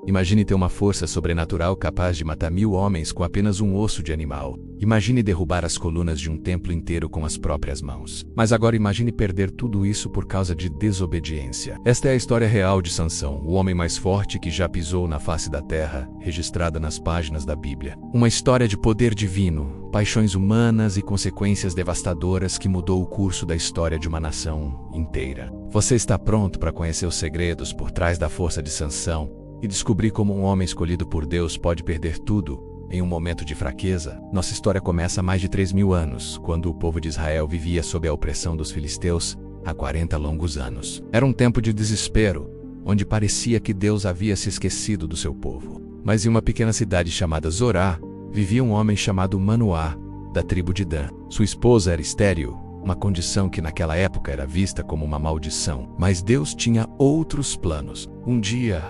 Imagine ter uma força sobrenatural capaz de matar 1000 homens com apenas um osso de animal. Imagine derrubar as colunas de um templo inteiro com as próprias mãos. Mas agora imagine perder tudo isso por causa de desobediência. Esta é a história real de Sansão, o homem mais forte que já pisou na face da terra, registrada nas páginas da Bíblia. Uma história de poder divino, paixões humanas e consequências devastadoras que mudou o curso da história de uma nação inteira. Você está pronto para conhecer os segredos por trás da força de Sansão e descobrir como um homem escolhido por Deus pode perder tudo em um momento de fraqueza? Nossa história começa há mais de 3000 anos, quando o povo de Israel vivia sob a opressão dos filisteus há 40 longos anos. Era um tempo de desespero, onde parecia que Deus havia se esquecido do seu povo. Mas em uma pequena cidade chamada Zorá, vivia um homem chamado Manoá, da tribo de Dan. Sua esposa era estéril, uma condição que naquela época era vista como uma maldição. Mas Deus tinha outros planos. Um dia,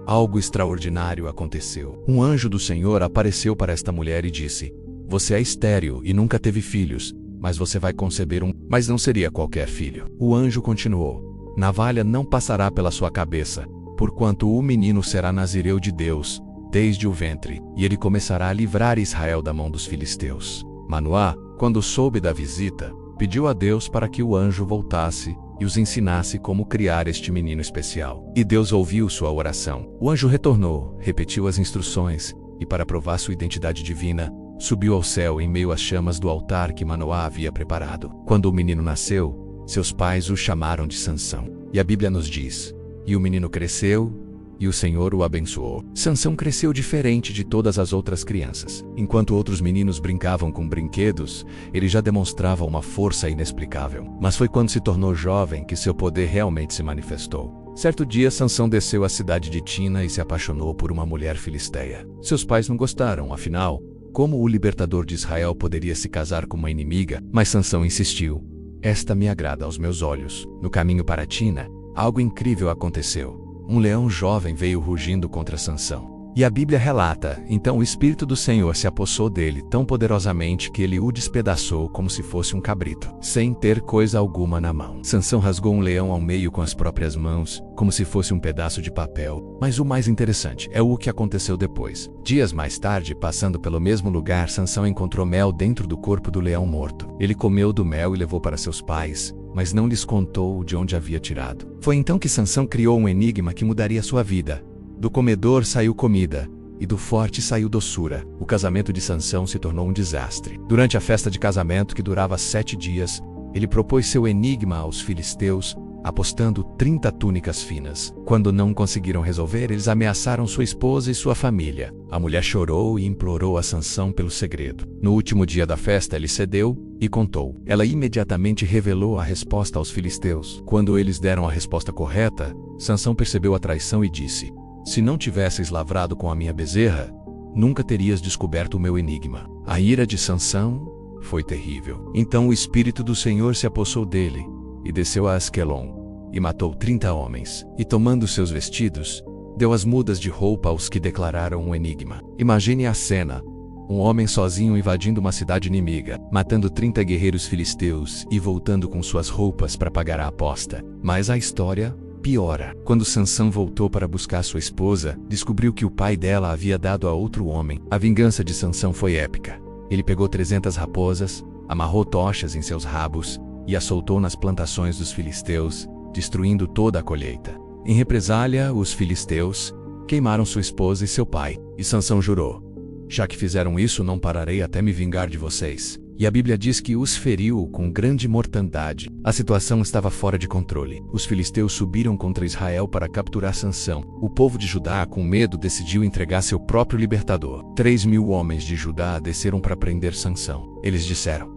algo extraordinário aconteceu. Um anjo do Senhor apareceu para esta mulher e disse: "Você é estéril e nunca teve filhos, mas você vai conceber um... Mas não seria qualquer filho." O anjo continuou: "Navalha não passará pela sua cabeça, porquanto o menino será nazireu de Deus, desde o ventre, e ele começará a livrar Israel da mão dos filisteus." Manoá, quando soube da visita, pediu a Deus para que o anjo voltasse e os ensinasse como criar este menino especial. E Deus ouviu sua oração. O anjo retornou, repetiu as instruções, e para provar sua identidade divina, subiu ao céu em meio às chamas do altar que Manoá havia preparado. Quando o menino nasceu, seus pais o chamaram de Sansão. E a Bíblia nos diz: "E o menino cresceu, e o Senhor o abençoou." Sansão cresceu diferente de todas as outras crianças. Enquanto outros meninos brincavam com brinquedos, ele já demonstrava uma força inexplicável. Mas foi quando se tornou jovem que seu poder realmente se manifestou. Certo dia, Sansão desceu à cidade de Tina e se apaixonou por uma mulher filisteia. Seus pais não gostaram, afinal, como o libertador de Israel poderia se casar com uma inimiga? Mas Sansão insistiu: "Esta me agrada aos meus olhos." No caminho para Tina, algo incrível aconteceu. Um leão jovem veio rugindo contra Sansão. E a Bíblia relata: então o Espírito do Senhor se apossou dele tão poderosamente que ele o despedaçou como se fosse um cabrito, sem ter coisa alguma na mão. Sansão rasgou um leão ao meio com as próprias mãos, como se fosse um pedaço de papel. Mas o mais interessante é o que aconteceu depois. Dias mais tarde, passando pelo mesmo lugar, Sansão encontrou mel dentro do corpo do leão morto. Ele comeu do mel e levou para seus pais, mas não lhes contou de onde havia tirado. Foi então que Sansão criou um enigma que mudaria sua vida. Do comedor saiu comida, e do forte saiu doçura. O casamento de Sansão se tornou um desastre. Durante a festa de casamento, que durava 7 dias, ele propôs seu enigma aos filisteus, apostando 30 túnicas finas. Quando não conseguiram resolver, eles ameaçaram sua esposa e sua família. A mulher chorou e implorou a Sansão pelo segredo. No último dia da festa, ele cedeu e contou. Ela imediatamente revelou a resposta aos filisteus. Quando eles deram a resposta correta, Sansão percebeu a traição e disse: "Se não tivesses lavrado com a minha bezerra, nunca terias descoberto o meu enigma." A ira de Sansão foi terrível. Então o Espírito do Senhor se apossou dele, e desceu a Asquelon, e matou 30 homens. E tomando seus vestidos, deu as mudas de roupa aos que declararam o enigma. Imagine a cena: um homem sozinho invadindo uma cidade inimiga, matando 30 guerreiros filisteus e voltando com suas roupas para pagar a aposta. Mas a história piora. Quando Sansão voltou para buscar sua esposa, descobriu que o pai dela havia dado a outro homem. A vingança de Sansão foi épica. Ele pegou 300 raposas, amarrou tochas em seus rabos e as soltou nas plantações dos filisteus, destruindo toda a colheita. Em represália, os filisteus queimaram sua esposa e seu pai. E Sansão jurou: "Já que fizeram isso, não pararei até me vingar de vocês." E a Bíblia diz que os feriu com grande mortandade. A situação estava fora de controle. Os filisteus subiram contra Israel para capturar Sansão. O povo de Judá, com medo, decidiu entregar seu próprio libertador. 3.000 homens de Judá desceram para prender Sansão. Eles disseram: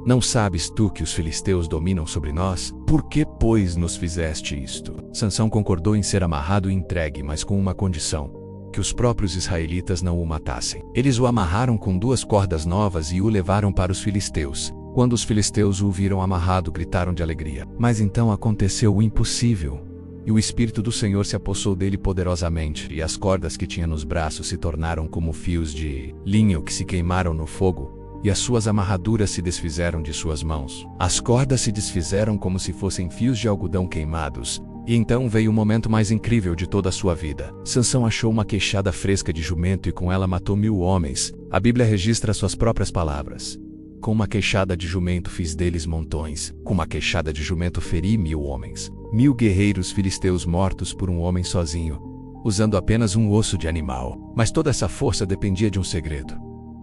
"Não sabes tu que os filisteus dominam sobre nós? Por que, pois, nos fizeste isto?" Sansão concordou em ser amarrado e entregue, mas com uma condição: que os próprios israelitas não o matassem. Eles o amarraram com 2 cordas novas e o levaram para os filisteus. Quando os filisteus o viram amarrado, gritaram de alegria. Mas então aconteceu o impossível. E o Espírito do Senhor se apossou dele poderosamente, e as cordas que tinha nos braços se tornaram como fios de linho que se queimaram no fogo, e as suas amarraduras se desfizeram de suas mãos. As cordas se desfizeram como se fossem fios de algodão queimados, E então veio o momento mais incrível de toda a sua vida. Sansão achou uma queixada fresca de jumento e com ela matou 1000 homens. A Bíblia registra suas próprias palavras. Com uma queixada de jumento fiz deles montões. Com uma queixada de jumento feri 1000 homens. 1000 guerreiros filisteus mortos por um homem sozinho, usando apenas um osso de animal. Mas toda essa força dependia de um segredo.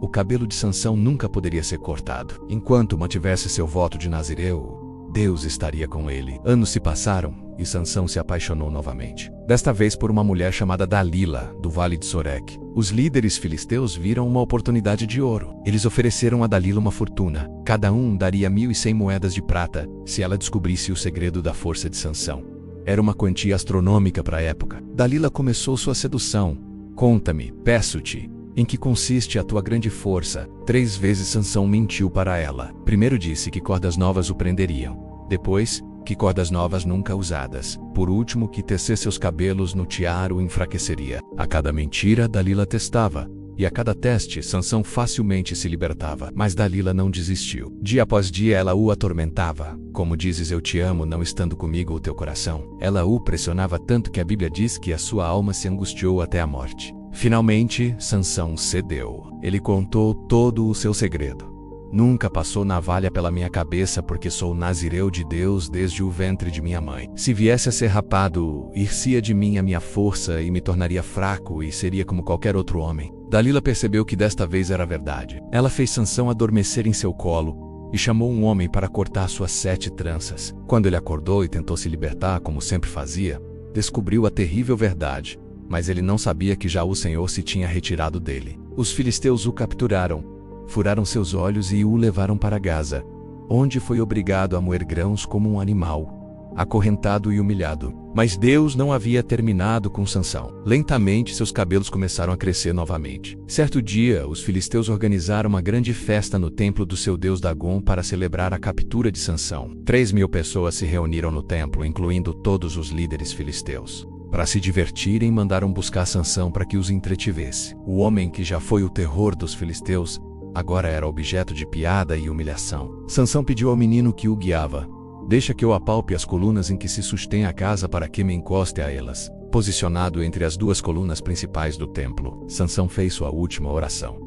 O cabelo de Sansão nunca poderia ser cortado. Enquanto mantivesse seu voto de Nazireu, Deus estaria com ele. Anos se passaram e Sansão se apaixonou novamente. Desta vez por uma mulher chamada Dalila, do vale de Sorek. Os líderes filisteus viram uma oportunidade de ouro. Eles ofereceram a Dalila uma fortuna. Cada um daria 1100 moedas de prata se ela descobrisse o segredo da força de Sansão. Era uma quantia astronômica para a época. Dalila começou sua sedução. Conta-me, peço-te, em que consiste a tua grande força? 3 vezes Sansão mentiu para ela. Primeiro disse que cordas novas o prenderiam. Depois, que cordas novas nunca usadas. Por último, que tecer seus cabelos no tiara o enfraqueceria. A cada mentira, Dalila testava. E a cada teste, Sansão facilmente se libertava. Mas Dalila não desistiu. Dia após dia ela o atormentava. Como dizes eu te amo, não estando comigo o teu coração. Ela o pressionava tanto que a Bíblia diz que a sua alma se angustiou até a morte. Finalmente, Sansão cedeu. Ele contou todo o seu segredo. Nunca passou navalha pela minha cabeça porque sou nazireu de Deus desde o ventre de minha mãe. Se viesse a ser rapado, ir-se-ia de mim a minha força e me tornaria fraco e seria como qualquer outro homem. Dalila percebeu que desta vez era verdade. Ela fez Sansão adormecer em seu colo e chamou um homem para cortar suas 7 tranças. Quando ele acordou e tentou se libertar, como sempre fazia, descobriu a terrível verdade. Mas ele não sabia que já o Senhor se tinha retirado dele. Os filisteus o capturaram, furaram seus olhos e o levaram para Gaza, onde foi obrigado a moer grãos como um animal, acorrentado e humilhado. Mas Deus não havia terminado com Sansão. Lentamente seus cabelos começaram a crescer novamente. Certo dia, os filisteus organizaram uma grande festa no templo do seu deus Dagom para celebrar a captura de Sansão. 3.000 pessoas se reuniram no templo, incluindo todos os líderes filisteus. Para se divertirem, mandaram buscar Sansão para que os entretivesse. O homem que já foi o terror dos filisteus, agora era objeto de piada e humilhação. Sansão pediu ao menino que o guiava: deixa que eu apalpe as colunas em que se sustém a casa para que me encoste a elas. Posicionado entre as 2 colunas principais do templo, Sansão fez sua última oração.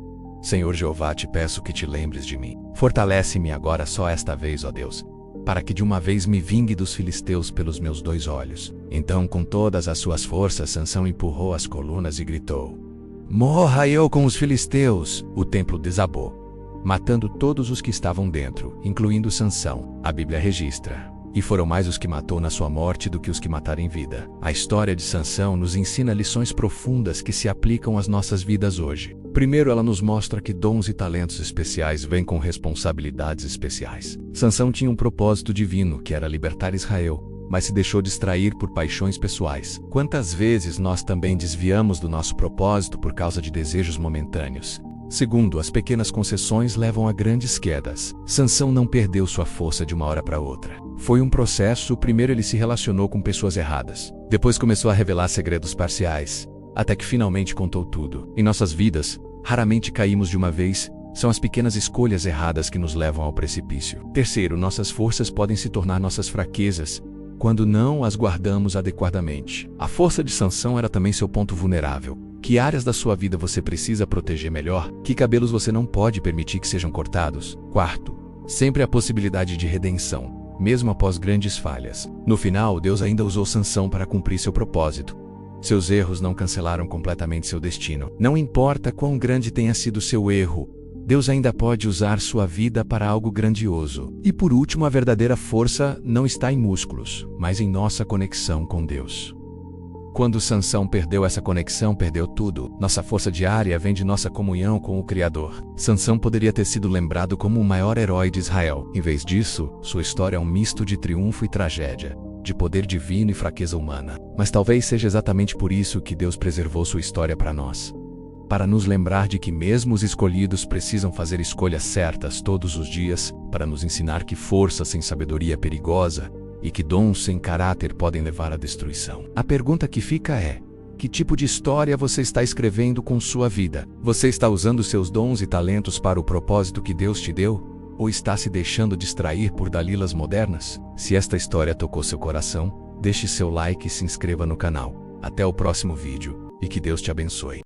Senhor Jeová, te peço que te lembres de mim. Fortalece-me agora só esta vez, ó Deus, para que de uma vez me vingue dos filisteus pelos meus 2 olhos. Então, com todas as suas forças, Sansão empurrou as colunas e gritou: morra eu com os filisteus! O templo desabou, matando todos os que estavam dentro, incluindo Sansão. A Bíblia registra: e foram mais os que matou na sua morte do que os que mataram em vida. A história de Sansão nos ensina lições profundas que se aplicam às nossas vidas hoje. Primeiro, ela nos mostra que dons e talentos especiais vêm com responsabilidades especiais. Sansão tinha um propósito divino, que era libertar Israel, mas se deixou distrair por paixões pessoais. Quantas vezes nós também desviamos do nosso propósito por causa de desejos momentâneos? Segundo, as pequenas concessões levam a grandes quedas. Sansão não perdeu sua força de uma hora para outra. Foi um processo. Primeiro ele se relacionou com pessoas erradas. Depois começou a revelar segredos parciais, até que finalmente contou tudo. Em nossas vidas, raramente caímos de uma vez. São as pequenas escolhas erradas que nos levam ao precipício. Terceiro, nossas forças podem se tornar nossas fraquezas quando não as guardamos adequadamente. A força de Sansão era também seu ponto vulnerável. Que áreas da sua vida você precisa proteger melhor? Que cabelos você não pode permitir que sejam cortados? Quarto, sempre há possibilidade de redenção, mesmo após grandes falhas. No final, Deus ainda usou Sansão para cumprir seu propósito. Seus erros não cancelaram completamente seu destino. Não importa quão grande tenha sido seu erro, Deus ainda pode usar sua vida para algo grandioso. E por último, a verdadeira força não está em músculos, mas em nossa conexão com Deus. Quando Sansão perdeu essa conexão, perdeu tudo. Nossa força diária vem de nossa comunhão com o Criador. Sansão poderia ter sido lembrado como o maior herói de Israel. Em vez disso, sua história é um misto de triunfo e tragédia, de poder divino e fraqueza humana. Mas talvez seja exatamente por isso que Deus preservou sua história para nós. Para nos lembrar de que mesmo os escolhidos precisam fazer escolhas certas todos os dias, para nos ensinar que força sem sabedoria é perigosa, e que dons sem caráter podem levar à destruição. A pergunta que fica é: que tipo de história você está escrevendo com sua vida? Você está usando seus dons e talentos para o propósito que Deus te deu? Ou está se deixando distrair por Dalilas modernas? Se esta história tocou seu coração, Deixe seu like e se inscreva no canal. Até o próximo vídeo, e que Deus te abençoe.